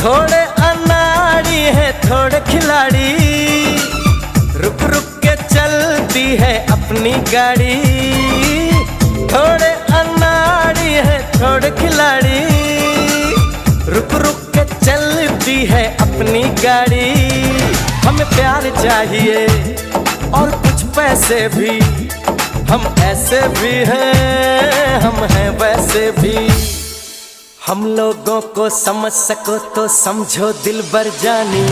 थोड़े अनाड़ी है थोड़े खिलाड़ी, रुक रुक के चलती है अपनी गाड़ी। थोड़े अनाड़ी है थोड़े खिलाड़ी, रुक रुक के चलती है अपनी गाड़ी। हमें प्यार चाहिए और कुछ पैसे भी, हम ऐसे भी हैं हम हैं वैसे भी। हम लोगों को समझ सको तो समझो दिलबर जानी।